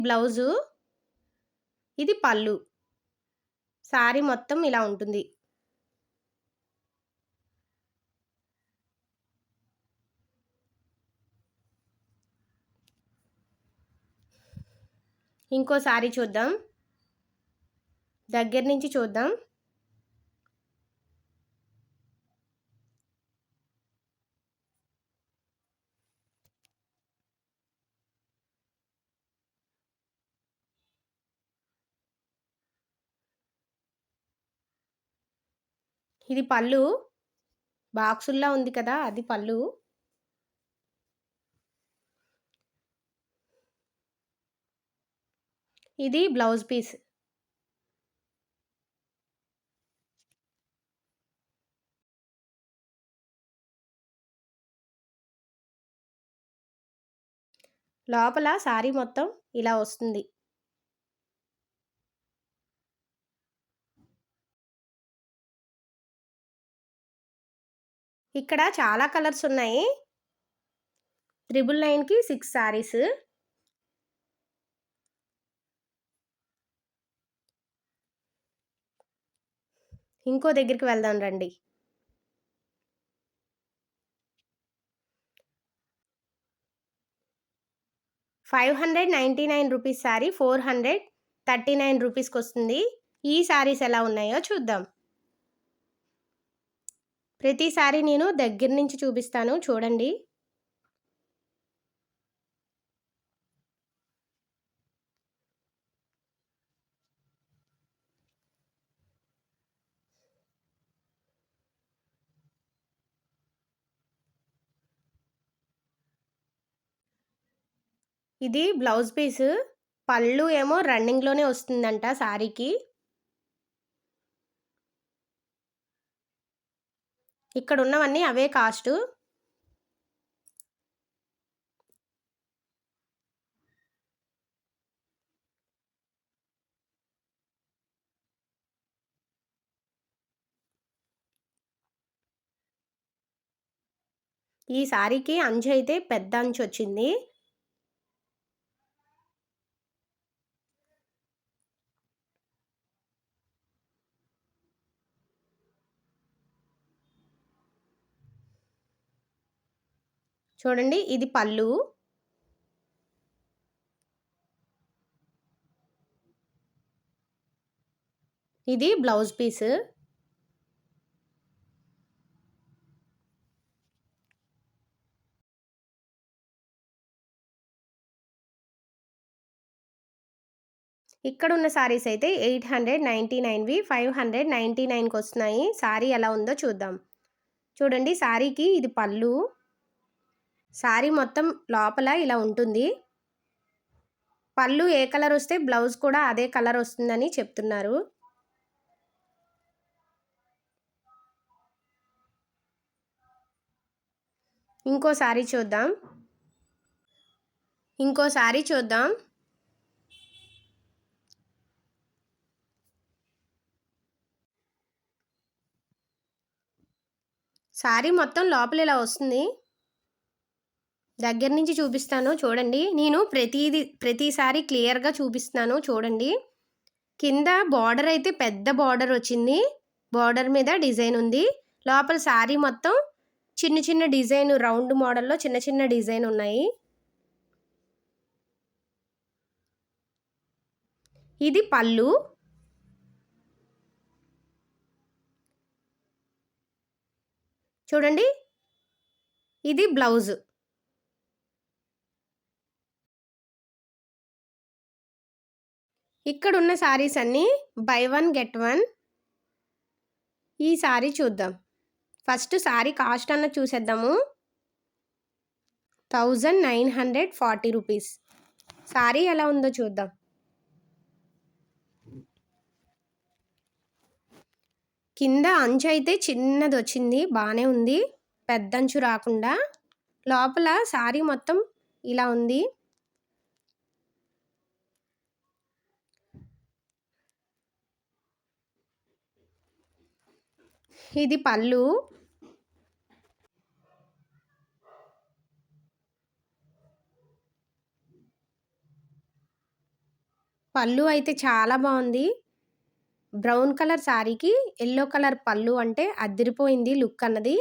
Blouse, ఇది పళ్ళు. Sorry మొత్తం ఇలా ఉంటుంది. ఇంకో సారీ చూద్దాం. దగ్గర నుంచి చూద్దాం. ఇది పళ్ళు. బాక్సుల్లా ఉంది కదా! అది పళ్ళు. ఇది బ్లౌజ్ పీస్. లోపల సారీ మొత్తం ఇలా వస్తుంది. ఇక్కడ చాలా కలర్స్ ఉన్నాయి. 999కి 6 సారీస్. ఇంకో దగ్గరికి వెళ్దాం రండి. ₹599 సారీ 439 రూపీస్కి వస్తుంది. ఈ సారీస్ ఎలా ఉన్నాయో చూద్దాం. ప్రతి సారీ నేను దగ్గర నుంచి చూపిస్తాను, చూడండి. ఇది బ్లౌజ్ పీస్. పళ్ళు ఏమో రన్నింగ్‌లోనే వస్తుందంట సారీకి. ఇక్కడ ఉన్నవన్నీ అవే కాస్టు. ఈ సారీకి అంచు అయితే పెద్ద అంచు వచ్చింది. చూడండి, ఇది పళ్ళు. ఇది బ్లౌజ్ పీస్. ఇక్కడున్న సారీస్ అయితే 899వి 599కి వస్తున్నాయి. సారీ ఎలా ఉందో చూద్దాం. చూడండి, సారీకి ఇది పళ్ళు. సారీ మొత్తం లోపల ఇలా ఉంటుంది. పళ్ళు ఏ కలర్ వస్తే బ్లౌజ్ కూడా అదే కలర్ వస్తుందని చెప్తున్నారు. ఇంకో సారీ చూద్దాం. సారీ మొత్తం లోపల ఇలా వస్తుంది. దగ్గర నుంచి చూపిస్తాను, చూడండి. నేను ప్రతిసారి క్లియర్గా చూపిస్తున్నాను, చూడండి. కింద బార్డర్ అయితే పెద్ద బార్డర్ వచ్చింది. బార్డర్ మీద డిజైన్ ఉంది. లోపల సారీ మొత్తం చిన్న చిన్న డిజైన్, రౌండ్ మోడల్లో చిన్న చిన్న డిజైన్ ఉన్నాయి. ఇది పళ్ళు. చూడండి, ఇది బ్లౌజ్. ఇక్కడున్న సారీస్ అన్నీ బై వన్ గెట్ వన్. ఈ సారీ చూద్దాం. ఫస్ట్ సారీ కాస్ట్ అన్న చూసేద్దాము. 1940 రూపీస్. సారీ ఎలా ఉందో చూద్దాం. కింద అంచు అయితే చిన్నది వచ్చింది, బాగానే ఉంది, పెద్ద అంచు రాకుండా. లోపల సారీ మొత్తం ఇలా ఉంది. ఇది పళ్ళు. పళ్ళు అయితే చాలా బావుంది. బ్రౌన్ కలర్ శారీకి యెల్లో కలర్ పళ్ళు అంటే అద్దిరిపోయింది లుక్ అన్నది.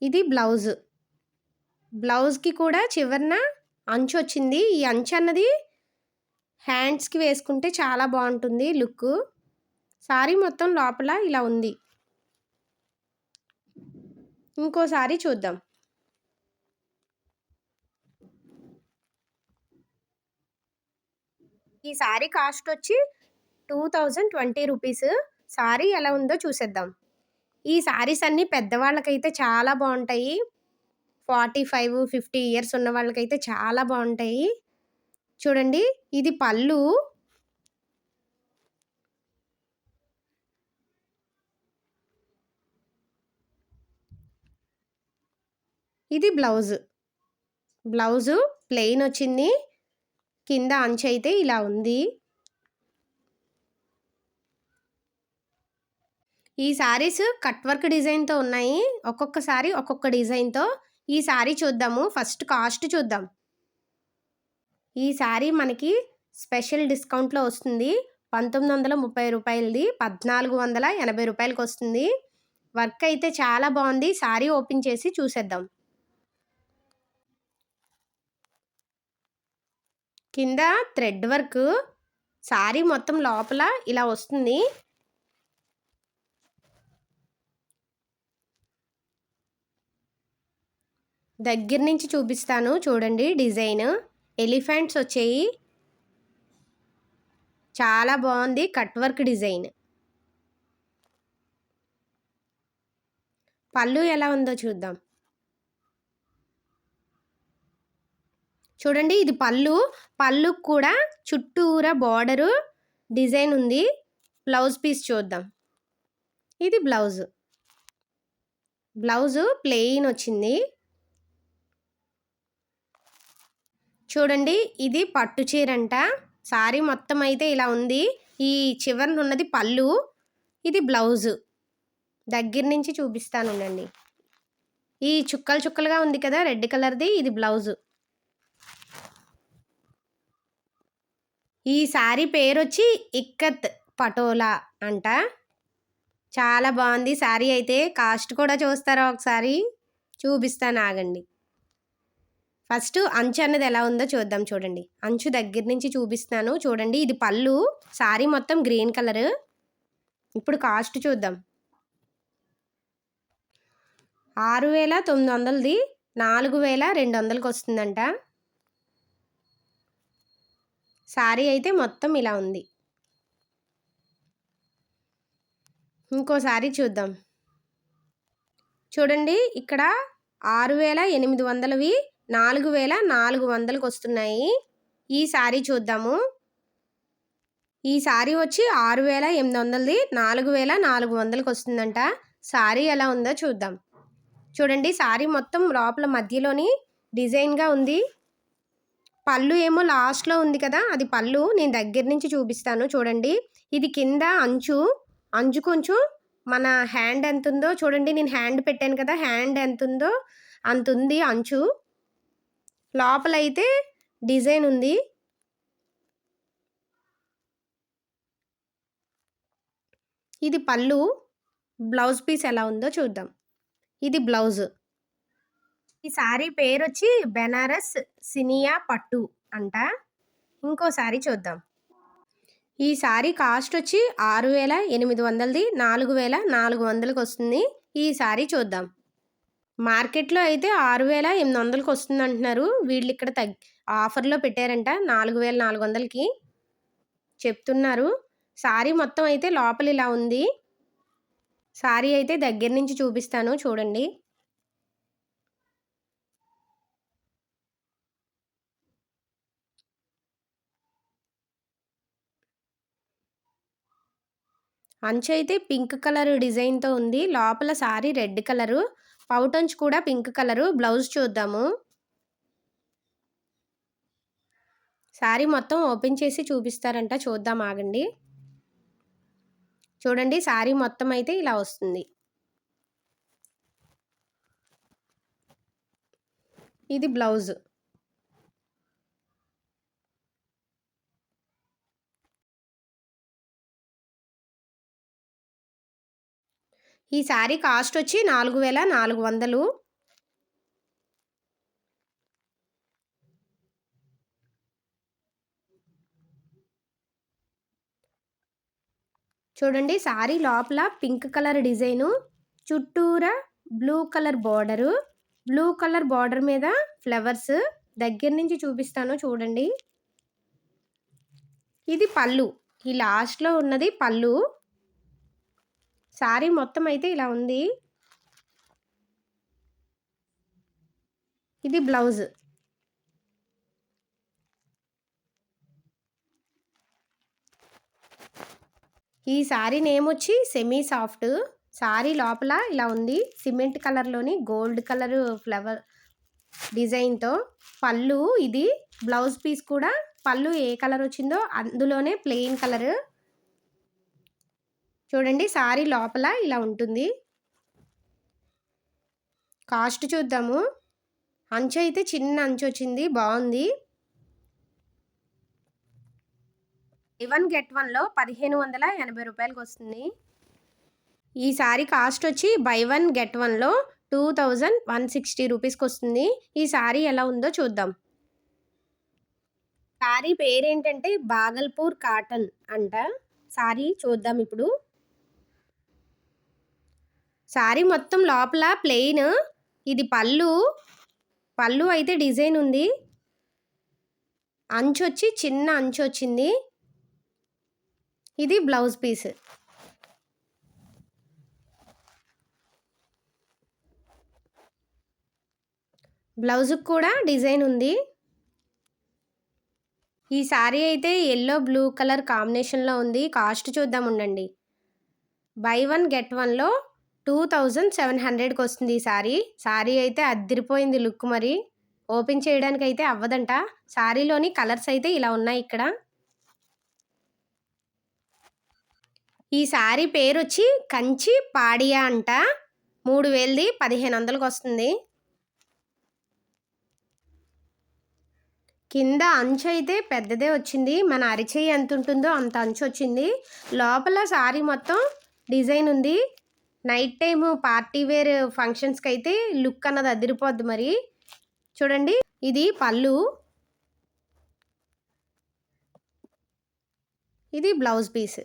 ఇది బ్లౌజ్. బ్లౌజ్‌కి కూడా చివరన అంచొచ్చింది. ఈ అంచన్నది హ్యాండ్స్‌కి వేసుకుంటే చాలా బావుంటుంది లుక్కు. శారీ మొత్తం లోపల ఇలా ఉంది. ఇంకో శారీ చూద్దాం. ఈ శారీ కాస్టొచ్చి 2020 రూపీస్. శారీ ఎలా ఉందో చూసేద్దాం. ఈ శారీస్ అన్నీ పెద్దవాళ్ళకైతే చాలా బావుంటాయి. 45, 50 ఇయర్స్ ఉన్న వాళ్ళకైతే చాలా బావుంటాయి. చూడండి ఇది పళ్ళు. ఇది బ్లౌజ్. బ్లౌజు ప్లెయినొచ్చింది. కింద అంచయితే ఇలా ఉంది. ఈ శారీస్ కట్ వర్క్ డిజైన్‌తో ఉన్నాయి. ఒక్కొక్క శారీ ఒక్కొక్క డిజైన్‌తో. ఈ శారీ చూద్దాము. ఫస్ట్ కాస్ట్ చూద్దాం. ఈ శారీ మనకి స్పెషల్ డిస్కౌంట్‌లో వస్తుంది. రూ. 1930ది 1480 వర్క్ అయితే చాలా బావుంది. శారీ ఓపెన్ చేసి చూసేద్దాం. కింద థ్రెడ్ వర్క్. శారీ మొత్తం లోపల ఇలా వస్తుంది. దగ్గర నుంచి చూపిస్తాను చూడండి డిజైన్. ఎలిఫెంట్స్ వచ్చాయి. చాలా బావుంది కట్ వర్క్ డిజైన్. పళ్ళు ఎలా ఉందో చూద్దాం. చూడండి ఇది పళ్ళు. పళ్ళుకి కూడా చుట్టూరా బోర్డరు డిజైన్ ఉంది. బ్లౌజ్ పీస్ చూద్దాం. ఇది బ్లౌజ్. బ్లౌజు ప్లెయిన్ వచ్చింది. చూడండి ఇది పట్టు చీరంట. శారీ మొత్తం అయితే ఇలా ఉంది. ఈ చివరన ఉన్నది పళ్ళు. ఇది బ్లౌజు. దగ్గర నుంచి చూపిస్తాను ఉండండి. ఈ చుక్కలు చుక్కలుగా ఉంది కదా రెడ్ కలర్‌ది ఇది బ్లౌజు. ఈ శారీ పేరొచ్చి ఇక్కత్ పటోలా అంట. చాలా బావుంది శారీ అయితే. కాస్ట్ కూడా చూస్తారా ఒకసారి? చూపిస్తాను ఆగండి. ఫస్ట్ అంచు అన్నది ఎలా ఉందో చూద్దాం చూడండి. అంచు దగ్గర నుంచి చూపిస్తున్నాను చూడండి. ఇది పళ్ళు. శారీ మొత్తం గ్రీన్ కలరు. ఇప్పుడు కాస్ట్ చూద్దాం. 6900ది 4200కి వస్తుందంట. శారీ అయితే మొత్తం ఇలా ఉంది. ఇంకో శారీ చూద్దాం. చూడండి ఇక్కడ 6800వి 4400కి వస్తున్నాయి. ఈ శారీ చూద్దాము. ఈ శారీ వచ్చి 6800ది 4400కి వస్తుందంట. శారీ ఎలా ఉందో చూద్దాం. చూడండి శారీ మొత్తం లోపల మధ్యలోని డిజైన్‌గా ఉంది. పళ్ళు ఏమో లాస్ట్‌లో ఉంది కదా అది పళ్ళు. నేను దగ్గర నుంచి చూపిస్తాను చూడండి. ఇది కింద అంచు. అంచు కొంచెం మన హ్యాండ్ ఎంతుందో చూడండి. నేను హ్యాండ్ పెట్టాను కదా! హ్యాండ్ ఎంతుందో అంతుంది అంచు. లోపలైతే డిజైన్ ఉంది. ఇది పళ్ళు. బ్లౌజ్ పీస్ ఎలా ఉందో చూద్దాం. ఇది బ్లౌజ్. ఈ శారీ పేరొచ్చి బెనారస్ సినియా పట్టు అంట. ఇంకో శారీ చూద్దాం. ఈ శారీ కాస్ట్ వచ్చి 6800ది 4400కి వస్తుంది. ఈ శారీ చూద్దాం. మార్కెట్‌లో అయితే 6800కి వస్తుందంటున్నారు. వీళ్ళు ఇక్కడ ఆఫర్‌లో పెట్టారంట 4400కి చెప్తున్నారు. శారీ మొత్తం అయితే లోపల ఇలా ఉంది. శారీ అయితే దగ్గర నుంచి చూపిస్తాను చూడండి. అంచు అయితే పింక్ కలర్ డిజైన్‌తో ఉంది. లోపల శారీ రెడ్ కలరు. పౌటంచు కూడా పింక్ కలరు. బ్లౌజ్ చూద్దాము. శారీ మొత్తం ఓపెన్ చేసి చూపిస్తారంట. చూద్దాం ఆగండి. చూడండి శారీ మొత్తం అయితే ఇలా వస్తుంది. ఇది బ్లౌజ్. ఈ శారీ కాస్ట్ వచ్చి 4400. చూడండి శారీ లోపల పింక్ కలర్ డిజైను, చుట్టూరా blue colour border, blue colour border మీద ఫ్లవర్స్. దగ్గర నుంచి చూపిస్తాను చూడండి. ఇది పళ్ళు, ఈ లాస్ట్లో ఉన్నది పళ్ళు. శారీ మొత్తం అయితే ఇలా ఉంది. ఇది బ్లౌజ్. ఈ శారీ నేమ్ వచ్చి సెమీ సాఫ్ట్. శారీ లోపల ఇలా ఉంది, సిమెంట్ కలర్లోని గోల్డ్ కలర్ ఫ్లవర్ డిజైన్తో. పళ్ళు ఇది, బ్లౌజ్ పీస్ కూడా పళ్ళు ఏ కలర్ వచ్చిందో అందులోనే ప్లెయిన్ కలర్. చూడండి శారీ లోపల ఇలా ఉంటుంది. కాస్ట్ చూద్దాము. అంచు అయితే చిన్న అంచు వచ్చింది, బాగుంది. బై 1 గెట్ 1లో 1580 రూపాయలకి వస్తుంది. ఈ శారీ కాస్ట్ వచ్చి బై 1 గెట్ 1లో 2160 రూపీస్కి వస్తుంది. ఈ శారీ ఎలా ఉందో చూద్దాం. శారీ పేరేంటంటే బాగల్పూర్ కాటన్ అంట. శారీ చూద్దాం ఇప్పుడు. శారీ మొత్తం లోపల ప్లెయిన్. ఇది పళ్ళు, పళ్ళు అయితే డిజైన్ ఉంది. అంచు వచ్చి చిన్న అంచు వచ్చింది. ఇది బ్లౌజ్ పీస్. బ్లౌజ్కి కూడా డిజైన్ ఉంది. ఈ శారీ అయితే ఎల్లో బ్లూ కలర్ కాంబినేషన్లో ఉంది. కాస్ట్ చూద్దాం ఉండండి. బై 1 గెట్ 1లో 2700కి వస్తుంది ఈ శారీ. శారీ అయితే అద్దిరిపోయింది లుక్. మరి ఓపెన్ చేయడానికి అయితే అవ్వదంట. శారీలోని కలర్స్ అయితే ఇలా ఉన్నాయి ఇక్కడ. ఈ శారీ పేరు వచ్చి కంచి పాడియా అంట. 3000ది 1500కి వస్తుంది. కింద అంచు అయితే పెద్దదే వచ్చింది. మన అరిచేయి ఎంత ఉంటుందో అంత అంచు వచ్చింది. లోపల శారీ మొత్తం డిజైన్ ఉంది. నైట్ టైం పార్టీ వేర్ ఫంక్షన్స్కి అయితే లుక్ అన్నది అదిరిపోద్ది. మరి చూడండి, ఇది పళ్ళు, ఇది బ్లౌజ్ పీస్.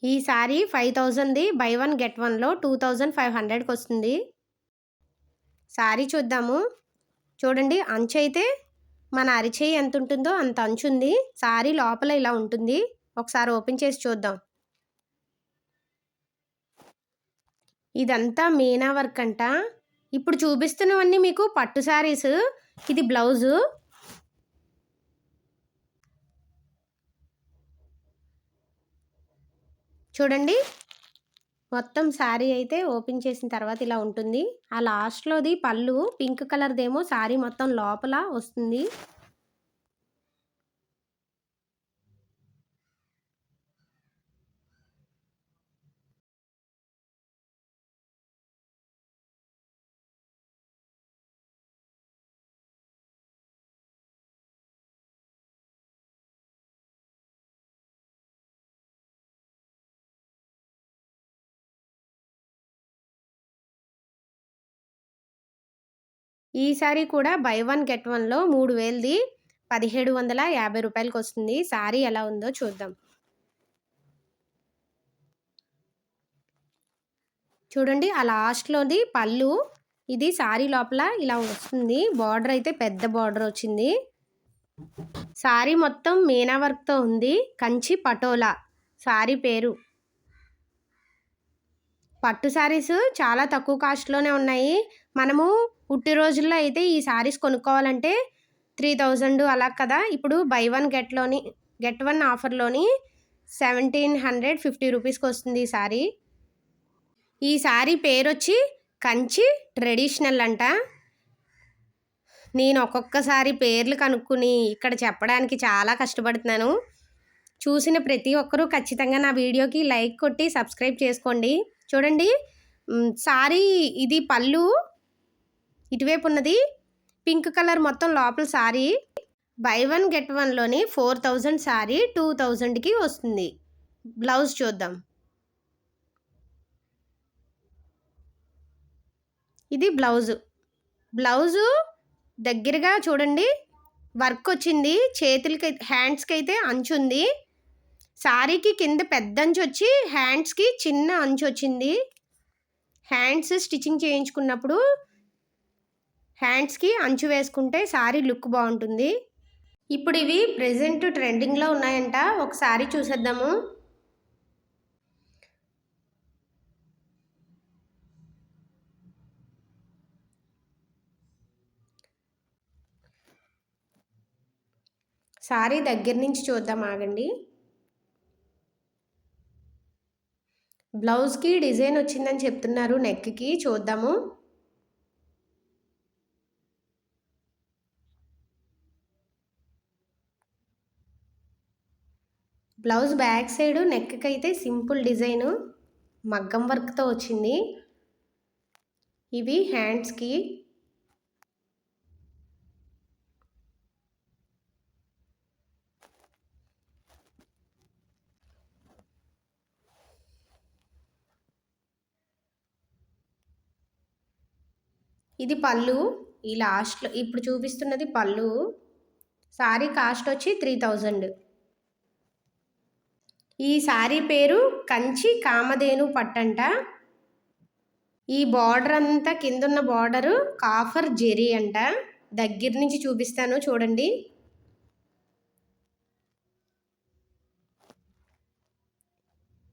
ఈ శారీ 5000ది బై 1 గెట్ 1లో 2500కి వస్తుంది. శారీ చూద్దాము. చూడండి, అంచు అయితే మన అరిచేయి ఎంత ఉంటుందో అంత అంచు ఉంది. శారీ లోపల ఇలా ఉంటుంది. ఒకసారి ఓపెన్ చేసి చూద్దాం. ఇదంతా మీనా వర్క్ అంట. ఇప్పుడు చూపిస్తున్నవన్నీ మీకు పట్టు శారీస్. ఇది బ్లౌజు. చూడండి, మొత్తం శారీ అయితే ఓపెన్ చేసిన తర్వాత ఇలా ఉంటుంది. ఆ లాస్ట్లోది పళ్ళు పింక్ కలర్దేమో శారీ మొత్తం లోపల వస్తుంది. ఈ శారీ కూడా బై 1 గెట్ 1లో 3000ది 1750 రూపాయలకి వస్తుంది. శారీ ఎలా ఉందో చూద్దాం. చూడండి, ఆ లాస్ట్లోది పళ్ళు. ఇది శారీ లోపల ఇలా వస్తుంది. బార్డర్ అయితే పెద్ద బార్డర్ వచ్చింది. శారీ మొత్తం మీనా వర్క్తో ఉంది. కంచి పటోలా శారీ పేరు. పట్టు శారీస్ చాలా తక్కువ కాస్ట్లోనే ఉన్నాయి. మనము పుట్టి రోజుల్లో అయితే ఈ శారీస్ కొనుక్కోవాలంటే 3000 అలా కదా. ఇప్పుడు బై 1 గెట్ 1 ఆఫర్లోని 1750 రూపీస్కి వస్తుంది ఈ శారీ. ఈ శారీ పేరు వచ్చి కంచి ట్రెడిషనల్ అంట. నేను ఒక్కొక్కసారి పేర్లు కనుక్కుని ఇక్కడ చెప్పడానికి చాలా కష్టపడుతున్నాను. చూసిన ప్రతి ఒక్కరూ ఖచ్చితంగా నా వీడియోకి లైక్ కొట్టి సబ్స్క్రైబ్ చేసుకోండి. చూడండి, శారీ ఇది పళ్ళు, ఇటువైపు ఉన్నది పింక్ కలర్ మొత్తం లోపల సారీ. బై 1 గెట్ 1లోని 4000 సారీ 2000కి వస్తుంది. బ్లౌజ్ చూద్దాం. ఇది బ్లౌజు దగ్గరగా చూడండి. వర్క్ వచ్చింది. చేతులకి హ్యాండ్స్కి అయితే అంచు ఉంది. సారీకి కింద పెద్ద అంచు వచ్చి హ్యాండ్స్కి చిన్న అంచు వచ్చింది. హ్యాండ్స్ స్టిచ్చింగ్ చేయించుకున్నప్పుడు హ్యాండ్స్కి అంచు వేసుకుంటే సారీ లుక్ బాగుంటుంది. ఇప్పుడు ఇవి ప్రెజెంట్ ట్రెండింగ్లో ఉన్నాయంట. ఒకసారి చూసేద్దాము. సారీ దగ్గర నుంచి చూద్దాం, ఆగండి. బ్లౌజ్కి డిజైన్ వచ్చిందని చెప్తున్నారు. నెక్కి చూద్దాము. బ్లౌజ్ బ్యాక్ సైడ్ నెక్కి అయితే సింపుల్ డిజైను మగ్గం వర్క్తో వచ్చింది. ఇవి హ్యాండ్స్కి. ఇది పళ్ళు. ఈ లాస్ట్లో ఇప్పుడు చూపిస్తున్నది పళ్ళు. సారీ కాస్ట్ వచ్చి 3000. ఈ సారీ పేరు కంచి కామధేను పట్టంట. ఈ బార్డర్ అంతా కిందున్న బార్డరు కాఫర్ జెరీ అంట. దగ్గర నుంచి చూపిస్తాను చూడండి.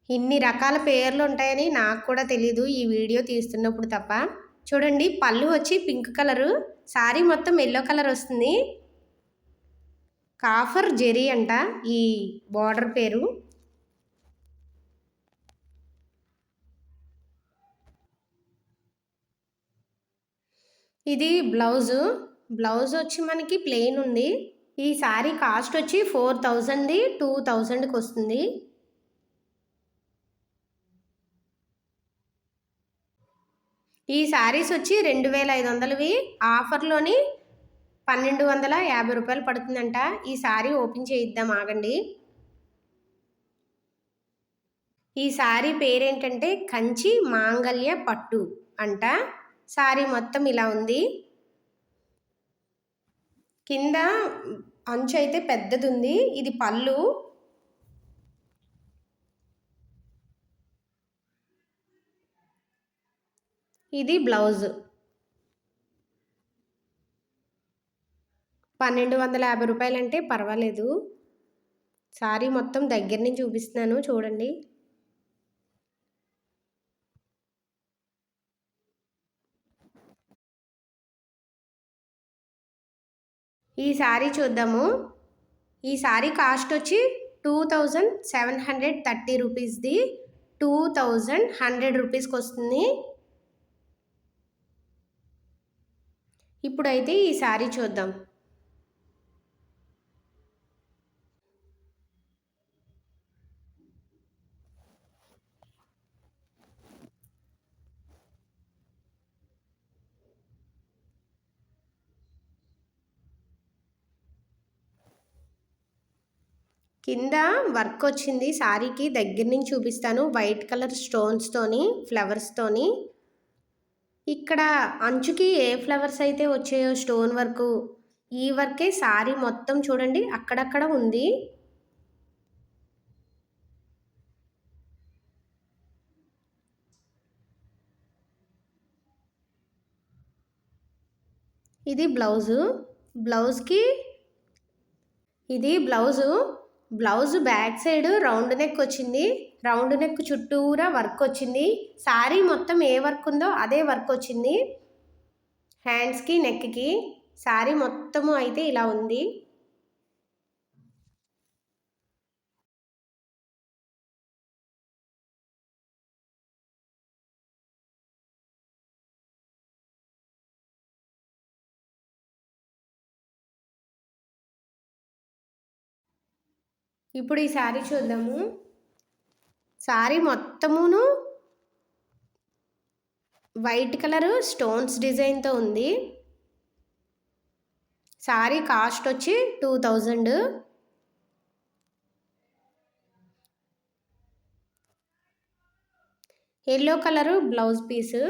ఇన్ని రకాల పేర్లు ఉంటాయని నాకు కూడా తెలీదు ఈ వీడియో తీస్తున్నప్పుడు తప్ప. చూడండి, పళ్ళు వచ్చి పింక్ కలరు, సారీ మొత్తం ఎల్లో కలర్ వస్తుంది. కాఫర్ జెరీ అంట ఈ బార్డర్ పేరు. ఇది బ్లౌజ్ వచ్చి మనకి ప్లెయిన్ ఉంది. ఈ సారీ కాస్ట్ వచ్చి 4000, 2000కి వస్తుంది. ఈ శారీస్ వచ్చి 2500వి. ఆఫర్లోని 1250 రూపాయలు పడుతుందంట. ఈ శారీ ఓపెన్ చేయిద్దాం, ఆగండి. ఈ శారీ పేరేంటంటే కంచి మాంగళ్య పట్టు అంట. శారీ మొత్తం ఇలా ఉంది. కింద అంచు అయితే పెద్దది ఉంది. ఇది పళ్ళు. ఇది బ్లౌజ్. 1250 రూపాయలు అంటే పర్వాలేదు. సారీ మొత్తం దగ్గర నుంచి చూపిస్తున్నాను చూడండి. ఈ సారీ చూద్దాము. ఈ సారీ కాస్ట్ వచ్చి 2730 రూపీస్ది. 2100 రూపీస్కి వస్తుంది. ఇప్పుడైతే ఈ సారీ చూద్దాం. కింద వర్క్ వచ్చింది సారీకి. దగ్గర నుంచి చూపిస్తాను. వైట్ కలర్ స్టోన్స్తోని, ఫ్లవర్స్తోని. ఇక్కడ అంచుకి ఏ ఫ్లవర్స్ అయితే వచ్చాయో స్టోన్ వర్క్, ఈ వర్కే సారీ మొత్తం చూడండి అక్కడక్కడ ఉంది. ఇది blouse back side round neck వచ్చింది. రౌండ్ నెక్ చుట్టూరా వర్క్ వచ్చింది. సారీ మొత్తం ఏ వర్క్ ఉందో అదే వర్క్ వచ్చింది. హ్యాండ్స్కి, నెక్కి. సారీ మొత్తము అయితే ఇలా ఉంది. ఇప్పుడు ఈ సారీ చూద్దాము. సారీ మొత్తమును వైట్ కలర్ స్టోన్స్ డిజైన్తో ఉంది. శారీ కాస్ట్ వచ్చి 2000. Yellow colour blouse piece.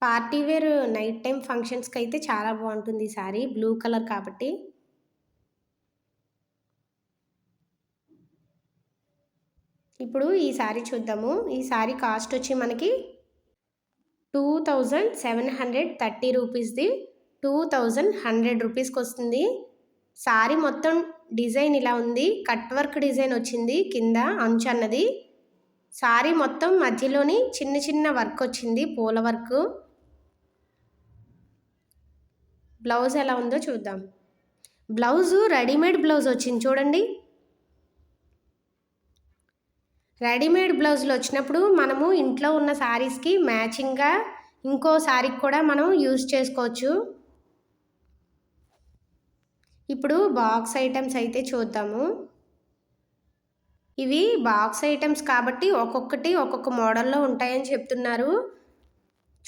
Party wear night time ఫంక్షన్స్కి అయితే చాలా బాగుంటుంది ఈ శారీ, బ్లూ కలర్ కాబట్టి. ఇప్పుడు ఈ శారీ చూద్దాము. ఈ శారీ కాస్ట్ వచ్చి మనకి 2730 రూపీస్ది 2100 రూపీస్కి వస్తుంది. శారీ మొత్తం డిజైన్ ఇలా ఉంది. కట్ వర్క్ డిజైన్ వచ్చింది కింద అంచు అన్నది. శారీ మొత్తం మధ్యలోని చిన్న చిన్న వర్క్ వచ్చింది, పూల వర్క్. బ్లౌజ్ ఎలా ఉందో చూద్దాం. బ్లౌజు రెడీమేడ్ బ్లౌజ్ వచ్చింది చూడండి. రెడీమేడ్ బ్లౌజులు వచ్చినప్పుడు మనము ఇంట్లో ఉన్న శారీస్కి మ్యాచింగ్గా ఇంకో శారీకి కూడా మనం యూజ్ చేసుకోవచ్చు. ఇప్పుడు బాక్స్ ఐటమ్స్ అయితే చూద్దాము. ఇవి బాక్స్ ఐటమ్స్ కాబట్టి ఒక్కొక్కటి ఒక్కొక్క మోడల్లో ఉంటాయని చెప్తున్నారు.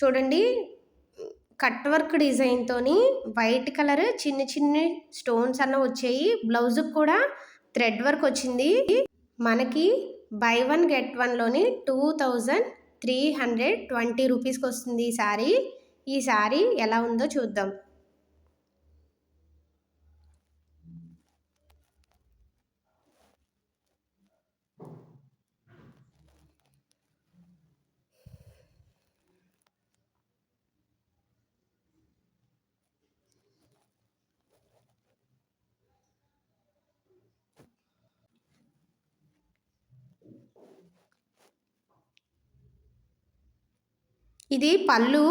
చూడండి, కట్ వర్క్ డిజైన్తోని వైట్ కలర్ చిన్న చిన్న స్టోన్స్ అన్న వచ్చాయి. బ్లౌజ్కి కూడా థ్రెడ్ వర్క్ వచ్చింది. మనకి బై 1 గెట్ 1లోని 2320 రూపీస్కి వస్తుంది ఈ శారీ. ఈ శారీ ఎలా ఉందో చూద్దాం. ఇది పళ్ళు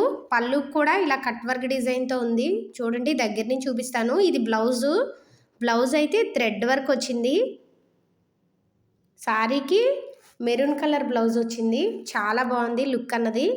కూడా ఇలా కట్ వర్క్ డిజైన్తో ఉంది. చూడండి, దగ్గర నుంచి చూపిస్తాను. ఇది బ్లౌజ్ అయితే థ్రెడ్ వర్క్ వచ్చింది. శారీకి మెరూన్ కలర్ బ్లౌజ్ వచ్చింది. చాలా బాగుంది లుక్ అన్నది.